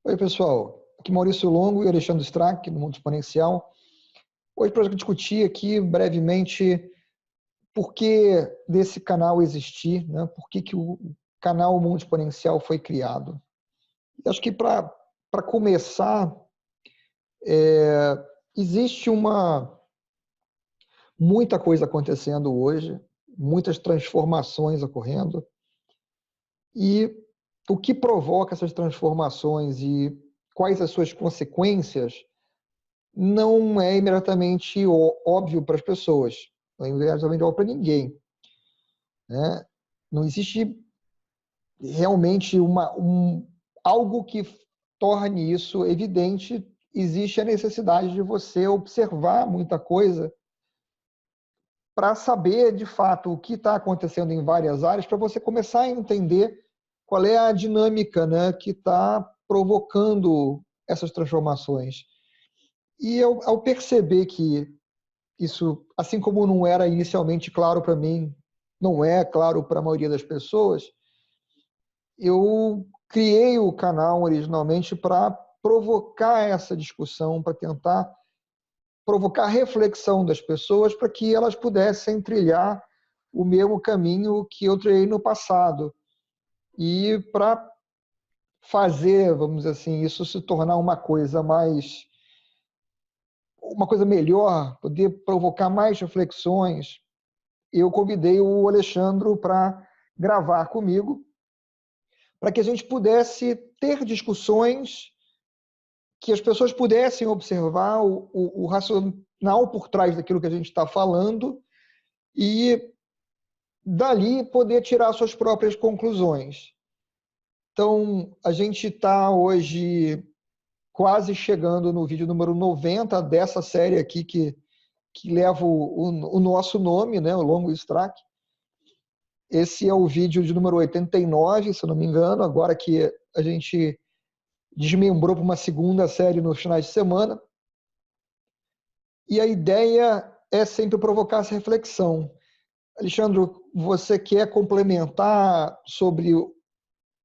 Oi, pessoal. Aqui Maurício Longo e Alexandre Strack, do Mundo Exponencial. Hoje, para discutir aqui brevemente por que desse canal existir, né? Por que o canal Mundo Exponencial foi criado. Acho que para começar, existe muita coisa acontecendo hoje, muitas transformações ocorrendo, e o que provoca essas transformações e quais as suas consequências não é imediatamente óbvio para as pessoas, não é imediatamente óbvio para ninguém, né? Não existe realmente algo que torne isso evidente. Existe a necessidade de você observar muita coisa para saber, de fato, o que está acontecendo em várias áreas, para você começar a entender qual é a dinâmica, né, que está provocando essas transformações. E ao perceber que isso, assim como não era inicialmente claro para mim, não é claro para a maioria das pessoas, eu criei o canal originalmente para provocar essa discussão, para tentar provocar a reflexão das pessoas para que elas pudessem trilhar o mesmo caminho que eu trilhei no passado. E para fazer, vamos dizer assim, isso se tornar uma coisa melhor, poder provocar mais reflexões, eu convidei o Alexandre para gravar comigo, para que a gente pudesse ter discussões, que as pessoas pudessem observar o racional por trás daquilo que a gente está falando e, dali, poder tirar suas próprias conclusões. Então, a gente está hoje quase chegando no vídeo número 90 dessa série aqui que leva o nosso nome, né, o Longo Strack. Esse é o vídeo de número 89, se eu não me engano, agora que a gente desmembrou para uma segunda série nos finais de semana. E a ideia é sempre provocar essa reflexão. Alexandre, você quer complementar sobre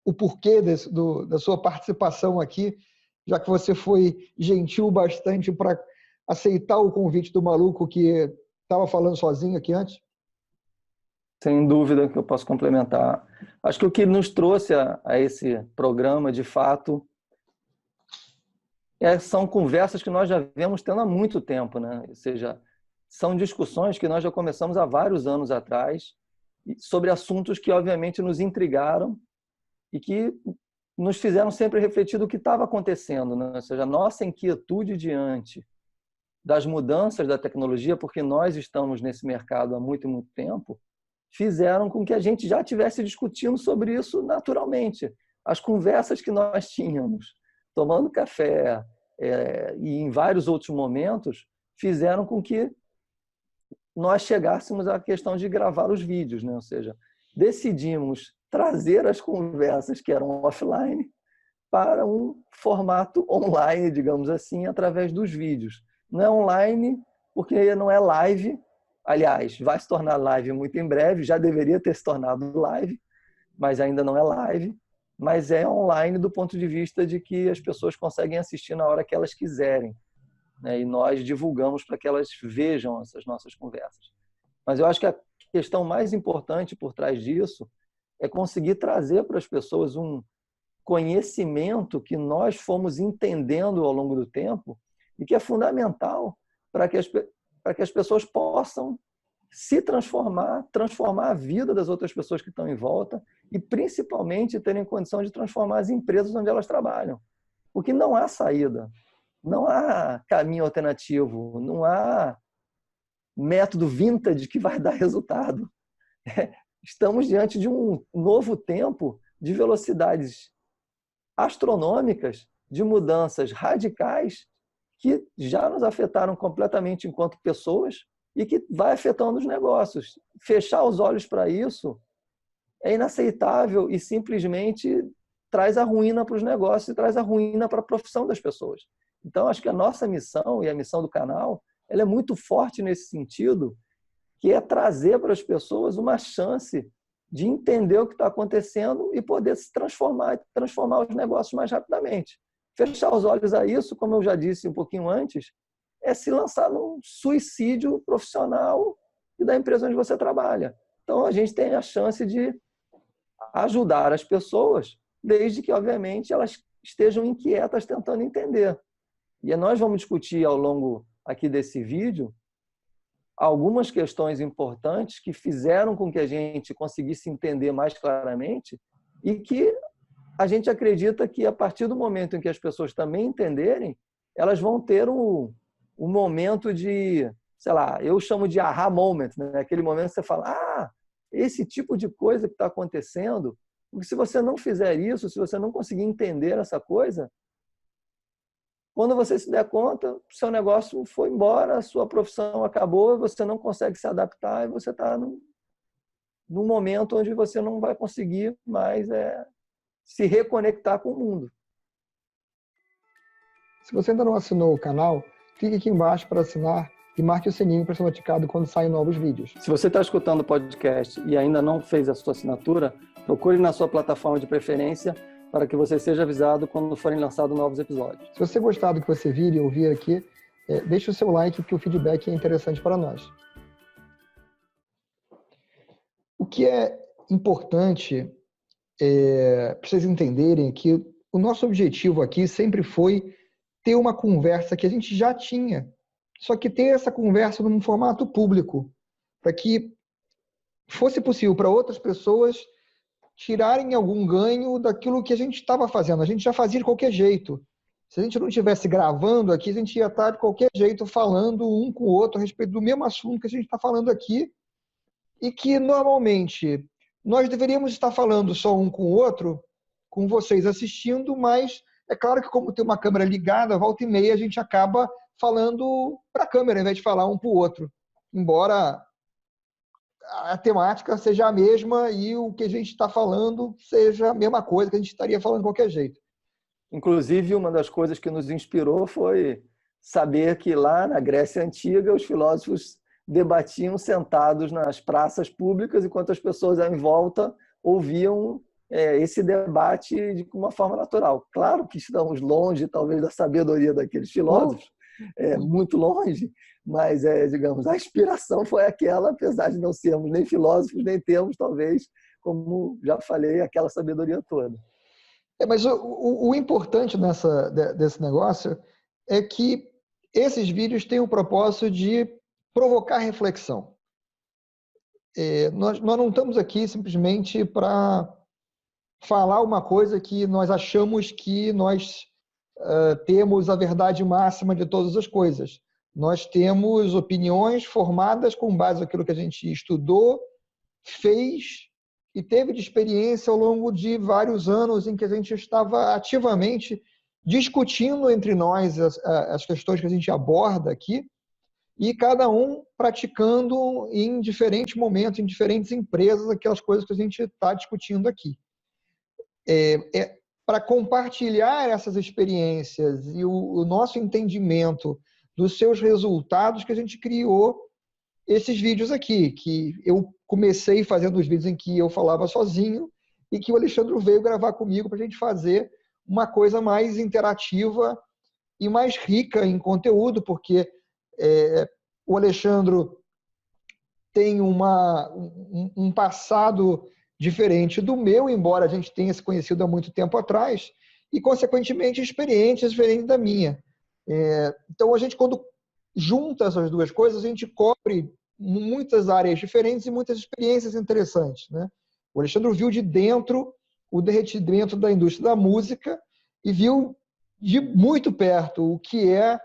o porquê da sua participação aqui, já que você foi gentil bastante para aceitar o convite do maluco que estava falando sozinho aqui antes? Sem dúvida que eu posso complementar. Acho que o que nos trouxe a esse programa, de fato, são conversas que nós já vemos tendo há muito tempo, né? Ou seja, são discussões que nós já começamos há vários anos atrás sobre assuntos que, obviamente, nos intrigaram e que nos fizeram sempre refletir do que estava acontecendo, né? Ou seja, a nossa inquietude diante das mudanças da tecnologia, porque nós estamos nesse mercado há muito, muito tempo, fizeram com que a gente já estivesse discutindo sobre isso naturalmente. As conversas que nós tínhamos, tomando café e em vários outros momentos, fizeram com que nós chegássemos à questão de gravar os vídeos, né? Ou seja, decidimos trazer as conversas que eram offline para um formato online, digamos assim, através dos vídeos. Não é online porque não é live. Aliás, vai se tornar live muito em breve, já deveria ter se tornado live, mas ainda não é live. Mas é online do ponto de vista de que as pessoas conseguem assistir na hora que elas quiserem, né? E nós divulgamos para que elas vejam essas nossas conversas. Mas eu acho que a questão mais importante por trás disso é conseguir trazer para as pessoas um conhecimento que nós fomos entendendo ao longo do tempo e que é fundamental para que as pessoas possam se transformar a vida das outras pessoas que estão em volta e, principalmente, terem condição de transformar as empresas onde elas trabalham. Porque não há saída, não há caminho alternativo, não há método vintage que vai dar resultado. Estamos diante de um novo tempo de velocidades astronômicas, de mudanças radicais que já nos afetaram completamente enquanto pessoas e que vai afetando os negócios. Fechar os olhos para isso é inaceitável e simplesmente traz a ruína para os negócios e traz a ruína para a profissão das pessoas. Então, acho que a nossa missão e a missão do canal, ela é muito forte nesse sentido, que é trazer para as pessoas uma chance de entender o que está acontecendo e poder se transformar os negócios mais rapidamente. fechar os olhos a isso, como eu já disse um pouquinho antes, é se lançar num suicídio profissional e da empresa onde você trabalha. Então, a gente tem a chance de ajudar as pessoas, desde que, obviamente, elas estejam inquietas tentando entender. E nós vamos discutir ao longo aqui desse vídeo algumas questões importantes que fizeram com que a gente conseguisse entender mais claramente e que a gente acredita que, a partir do momento em que as pessoas também entenderem, elas vão ter um momento de, sei lá, eu chamo de aha moment, né? Aquele momento que você fala, esse tipo de coisa que está acontecendo, porque se você não fizer isso, se você não conseguir entender essa coisa, quando você se der conta, seu negócio foi embora, a sua profissão acabou, você não consegue se adaptar e você está num momento onde você não vai conseguir mais se reconectar com o mundo. Se você ainda não assinou o canal, clique aqui embaixo para assinar e marque o sininho para ser notificado quando saem novos vídeos. Se você está escutando o podcast e ainda não fez a sua assinatura, procure na sua plataforma de preferência para que você seja avisado quando forem lançados novos episódios. Se você gostar do que você vir e ouvir aqui, deixe o seu like, que o feedback é interessante para nós. O que é importante para vocês entenderem que o nosso objetivo aqui sempre foi ter uma conversa que a gente já tinha, só que ter essa conversa num formato público, para que fosse possível para outras pessoas tirarem algum ganho daquilo que a gente estava fazendo. A gente já fazia de qualquer jeito. Se a gente não estivesse gravando aqui, a gente ia estar de qualquer jeito falando um com o outro a respeito do mesmo assunto que a gente está falando aqui e que, normalmente, nós deveríamos estar falando só um com o outro, com vocês assistindo, mas é claro que, como tem uma câmera ligada, volta e meia a gente acaba falando para a câmera, ao invés de falar um para o outro. Embora a temática seja a mesma e o que a gente está falando seja a mesma coisa que a gente estaria falando de qualquer jeito. Inclusive, uma das coisas que nos inspirou foi saber que lá na Grécia Antiga os filósofos debatiam sentados nas praças públicas enquanto as pessoas em volta ouviam esse debate de uma forma natural. Claro que estamos longe, talvez, da sabedoria daqueles filósofos, muito longe, mas, digamos, a inspiração foi aquela, apesar de não sermos nem filósofos, nem temos, talvez, como já falei, aquela sabedoria toda. Mas o importante desse negócio é que esses vídeos têm o propósito de provocar reflexão. Nós não estamos aqui simplesmente para falar uma coisa que nós achamos que nós temos a verdade máxima de todas as coisas. Nós temos opiniões formadas com base naquilo que a gente estudou, fez e teve de experiência ao longo de vários anos em que a gente estava ativamente discutindo entre nós as questões que a gente aborda aqui e cada um praticando em diferentes momentos, em diferentes empresas, aquelas coisas que a gente está discutindo aqui. Para compartilhar essas experiências e o nosso entendimento dos seus resultados que a gente criou esses vídeos aqui, que eu comecei fazendo os vídeos em que eu falava sozinho e que o Alexandre veio gravar comigo para a gente fazer uma coisa mais interativa e mais rica em conteúdo, porque o Alexandre tem um passado diferente do meu, embora a gente tenha se conhecido há muito tempo atrás, e, consequentemente, experiências diferentes da minha. Então, a gente, quando junta essas duas coisas, a gente cobre muitas áreas diferentes e muitas experiências interessantes, né? O Alexandre viu de dentro o derretimento da indústria da música e viu de muito perto o que é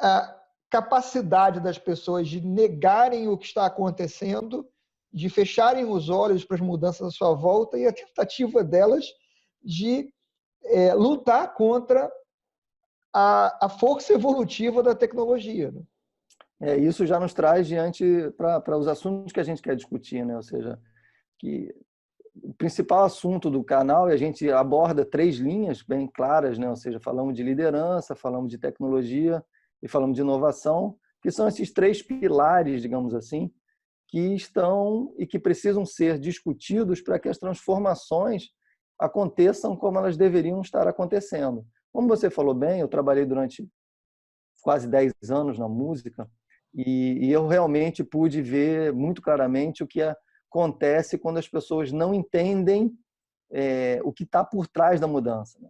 a capacidade das pessoas de negarem o que está acontecendo, de fecharem os olhos para as mudanças à sua volta e a tentativa delas de lutar contra a força evolutiva da tecnologia. Né? Isso já nos traz diante para os assuntos que a gente quer discutir, né? Ou seja, que o principal assunto do canal, e a gente aborda 3 linhas bem claras, né? Ou seja, falamos de liderança, falamos de tecnologia e falamos de inovação, que são esses 3 pilares, digamos assim, que estão e que precisam ser discutidos para que as transformações aconteçam como elas deveriam estar acontecendo. Como você falou bem, eu trabalhei durante quase 10 anos na música e eu realmente pude ver muito claramente o que acontece quando as pessoas não entendem o que está por trás da mudança, né?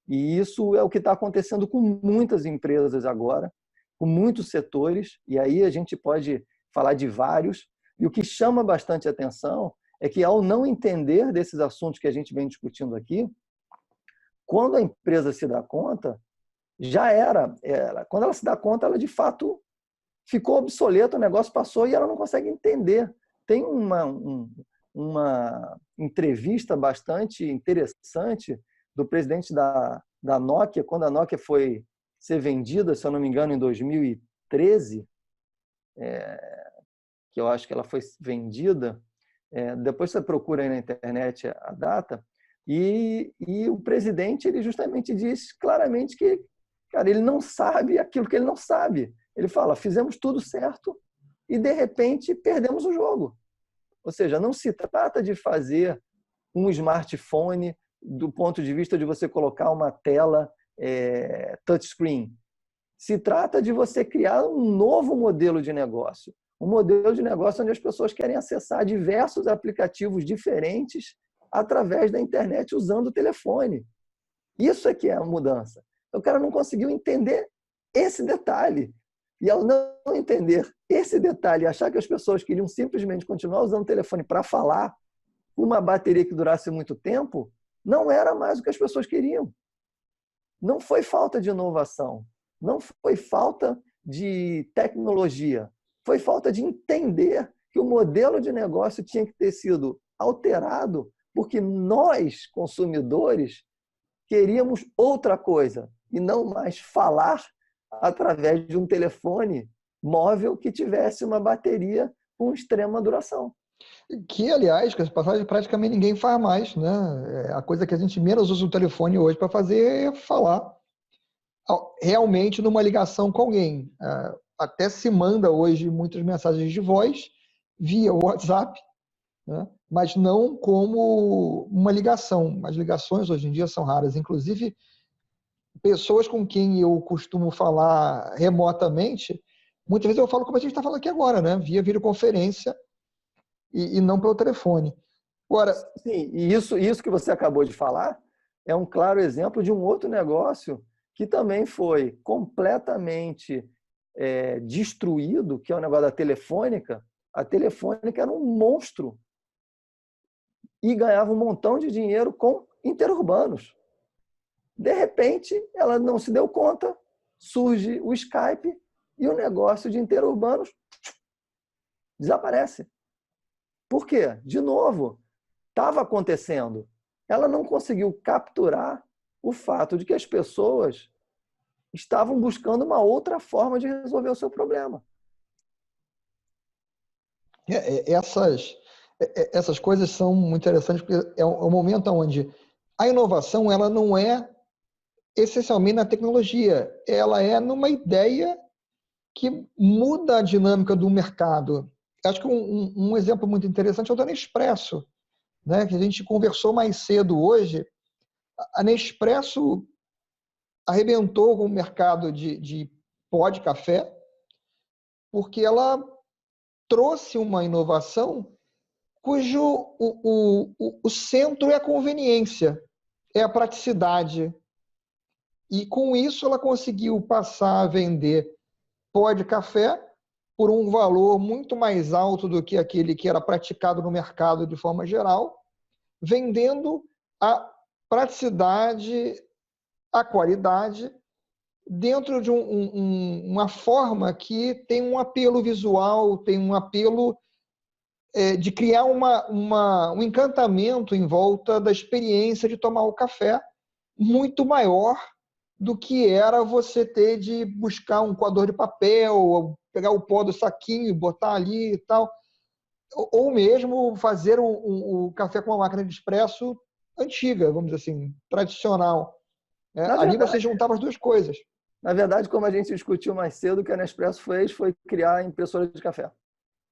E isso é o que está acontecendo com muitas empresas agora, com muitos setores, e aí a gente pode falar de vários, e o que chama bastante atenção é que, ao não entender desses assuntos que a gente vem discutindo aqui, quando a empresa se dá conta, já era. Quando ela se dá conta, ela de fato ficou obsoleta, o negócio passou e ela não consegue entender. Tem uma entrevista bastante interessante do presidente da Nokia, quando a Nokia foi ser vendida, se eu não me engano, em 2013, que eu acho que ela foi vendida, depois você procura aí na internet a data, e o presidente ele justamente diz claramente que, cara, ele não sabe aquilo que ele não sabe. Ele fala, fizemos tudo certo e, de repente, perdemos o jogo. Ou seja, não se trata de fazer um smartphone do ponto de vista de você colocar uma tela touchscreen. Se trata de você criar um novo modelo de negócio. Um modelo de negócio onde as pessoas querem acessar diversos aplicativos diferentes através da internet usando o telefone. Isso é que é a mudança. O cara não conseguiu entender esse detalhe. E ao não entender esse detalhe e achar que as pessoas queriam simplesmente continuar usando o telefone para falar, uma bateria que durasse muito tempo, não era mais o que as pessoas queriam. Não foi falta de inovação, não foi falta de tecnologia, foi falta de entender que o modelo de negócio tinha que ter sido alterado porque nós, consumidores, queríamos outra coisa e não mais falar através de um telefone móvel que tivesse uma bateria com extrema duração. Que, aliás, com essa passagem, praticamente ninguém faz mais, né? A coisa que a gente menos usa o telefone hoje para fazer é falar realmente numa ligação com alguém. Até se manda hoje muitas mensagens de voz via WhatsApp, né? Mas não como uma ligação. As ligações hoje em dia são raras. Inclusive, pessoas com quem eu costumo falar remotamente, muitas vezes eu falo como a gente está falando aqui agora, né? Via videoconferência e não pelo telefone. Agora, sim, e isso que você acabou de falar é um claro exemplo de um outro negócio que também foi completamente destruído, que é o negócio da Telefônica. A Telefônica era um monstro e ganhava um montão de dinheiro com interurbanos. De repente, ela não se deu conta, surge o Skype e o negócio de interurbanos desaparece. Por quê? De novo, estava acontecendo. Ela não conseguiu capturar o fato de que as pessoas estavam buscando uma outra forma de resolver o seu problema. Essas coisas são muito interessantes porque é um momento onde a inovação ela não é essencialmente na tecnologia, ela é numa ideia que muda a dinâmica do mercado. Acho que um exemplo muito interessante é o da Nespresso, né? Que a gente conversou mais cedo hoje. A Nespresso arrebentou com o mercado de pó de café porque ela trouxe uma inovação cujo o centro é a conveniência, é a praticidade. E com isso ela conseguiu passar a vender pó de café por um valor muito mais alto do que aquele que era praticado no mercado de forma geral, vendendo a praticidade, a qualidade, dentro de uma forma que tem um apelo visual, tem um apelo de criar um encantamento em volta da experiência de tomar o café muito maior do que era você ter de buscar um coador de papel, pegar o pó do saquinho e botar ali e tal, ou mesmo fazer o café com uma máquina de expresso antiga, vamos dizer assim, tradicional. Ali você juntava as duas coisas. Na verdade, como a gente discutiu mais cedo, o que a Nespresso fez foi criar a impressora de café.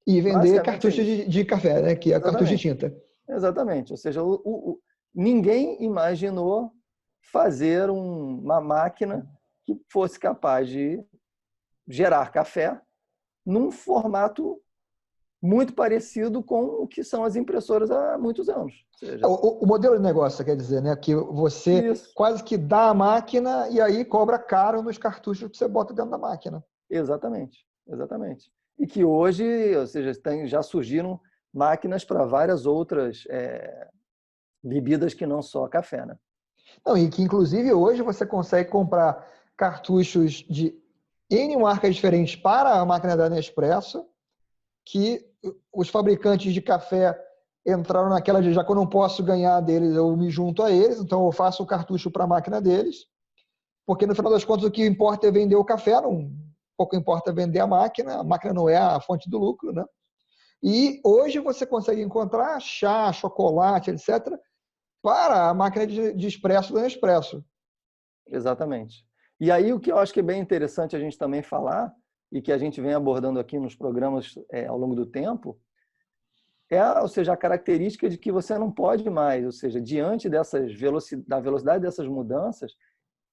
E vender cartuchos de café, né? Que é cartucho de tinta. Exatamente. Ou seja, ninguém imaginou fazer uma máquina que fosse capaz de gerar café num formato muito parecido com o que são as impressoras há muitos anos. Ou seja, o modelo de negócio, quer dizer, né? Que você isso. quase que dá a máquina e aí cobra caro nos cartuchos que você bota dentro da máquina. Exatamente, exatamente. E que hoje, ou seja, já surgiram máquinas para várias outras bebidas que não só café, né? Não, e que inclusive hoje você consegue comprar cartuchos de N marcas diferentes para a máquina da Nespresso, que os fabricantes de café entraram naquela de já que eu não posso ganhar deles, eu me junto a eles, então eu faço o cartucho para a máquina deles, porque no final das contas o que importa é vender o café, não pouco importa vender a máquina não é a fonte do lucro, né? E hoje você consegue encontrar chá, chocolate, etc., para a máquina de expresso da Nespresso. Exatamente. E aí o que eu acho que é bem interessante a gente também falar, e que a gente vem abordando aqui nos programas ao longo do tempo, ou seja, a característica de que você não pode mais, ou seja, diante da velocidade dessas mudanças,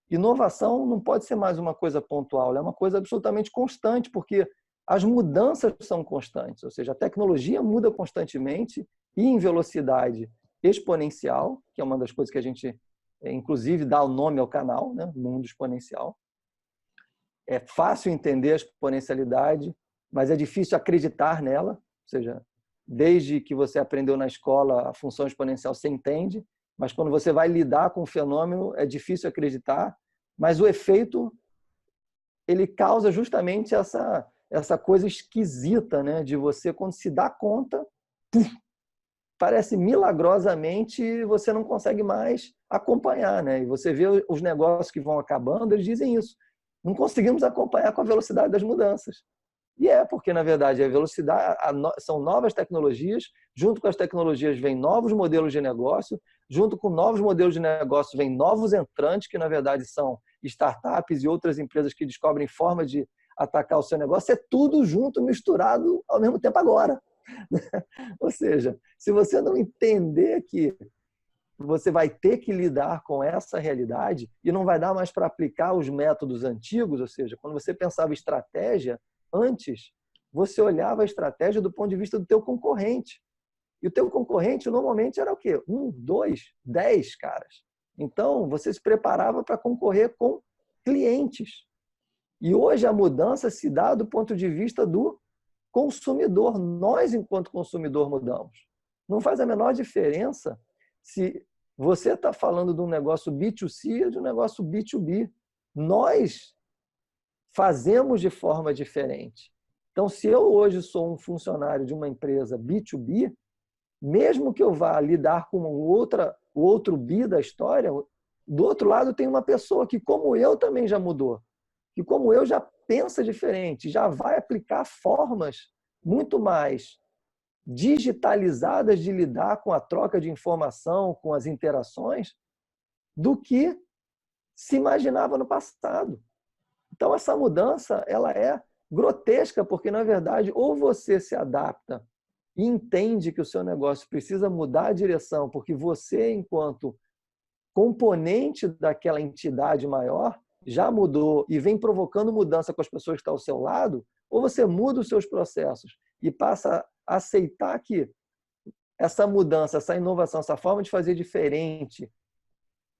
inovação não pode ser mais uma coisa pontual, é uma coisa absolutamente constante, porque as mudanças são constantes, ou seja, a tecnologia muda constantemente e em velocidade exponencial, que é uma das coisas que a gente, inclusive, dá o nome ao canal, né? Mundo exponencial. É fácil entender a exponencialidade, mas é difícil acreditar nela, ou seja, desde que você aprendeu na escola a função exponencial, você entende, mas quando você vai lidar com o fenômeno, é difícil acreditar, mas o efeito ele causa justamente essa coisa esquisita, né, de você, quando se dá conta, parece milagrosamente você não consegue mais acompanhar, né? E você vê os negócios que vão acabando, eles dizem isso. Não conseguimos acompanhar com a velocidade das mudanças. E porque, na verdade, a velocidade são novas tecnologias, junto com as tecnologias vêm novos modelos de negócio, junto com novos modelos de negócio vêm novos entrantes, que, na verdade, são startups e outras empresas que descobrem formas de atacar o seu negócio. É tudo junto, misturado ao mesmo tempo agora. Ou seja, se você não entender que você vai ter que lidar com essa realidade e não vai dar mais para aplicar os métodos antigos, ou seja, quando você pensava em estratégia, antes você olhava a estratégia do ponto de vista do teu concorrente. E o teu concorrente normalmente era o quê? 1, 2, 10 caras. Então, você se preparava para concorrer com clientes. E hoje a mudança se dá do ponto de vista do consumidor. Nós, enquanto consumidor, mudamos. Não faz a menor diferença se você está falando de um negócio B2C ou de um negócio B2B. Nós fazemos de forma diferente. Então, se eu hoje sou um funcionário de uma empresa B2B, mesmo que eu vá lidar com o outro B da história, do outro lado tem uma pessoa que, como eu, também já mudou. Que, como eu, já pensa diferente, já vai aplicar formas muito mais digitalizadas de lidar com a troca de informação, com as interações, do que se imaginava no passado. Então, essa mudança ela é grotesca, porque, na verdade, ou você se adapta e entende que o seu negócio precisa mudar a direção, porque você, enquanto componente daquela entidade maior, já mudou e vem provocando mudança com as pessoas que estão ao seu lado, ou você muda os seus processos e passa a aceitar que essa mudança, essa inovação, essa forma de fazer diferente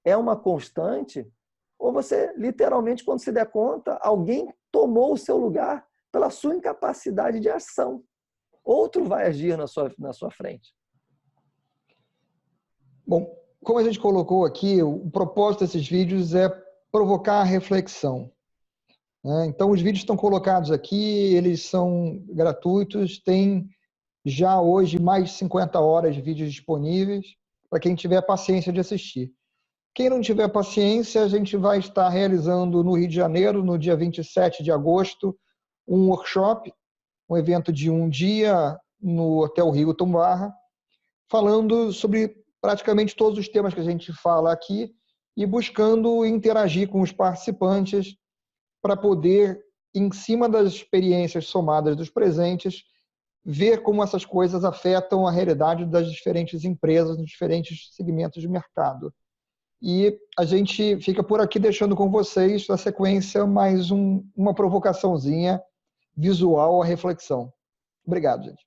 é uma constante, ou você, literalmente, quando se der conta, alguém tomou o seu lugar pela sua incapacidade de ação. Outro vai agir na sua frente. Bom, como a gente colocou aqui, o propósito desses vídeos é provocar a reflexão. Então, os vídeos estão colocados aqui, eles são gratuitos, tem já hoje mais de 50 horas de vídeos disponíveis para quem tiver paciência de assistir. Quem não tiver paciência, a gente vai estar realizando no Rio de Janeiro, no dia 27 de agosto, um workshop, um evento de um dia no Hotel Hilton Barra, falando sobre praticamente todos os temas que a gente fala aqui e buscando interagir com os participantes para poder, em cima das experiências somadas dos presentes, ver como essas coisas afetam a realidade das diferentes empresas nos diferentes segmentos de mercado. E a gente fica por aqui deixando com vocês, na sequência, mais uma provocaçãozinha visual à reflexão. Obrigado, gente.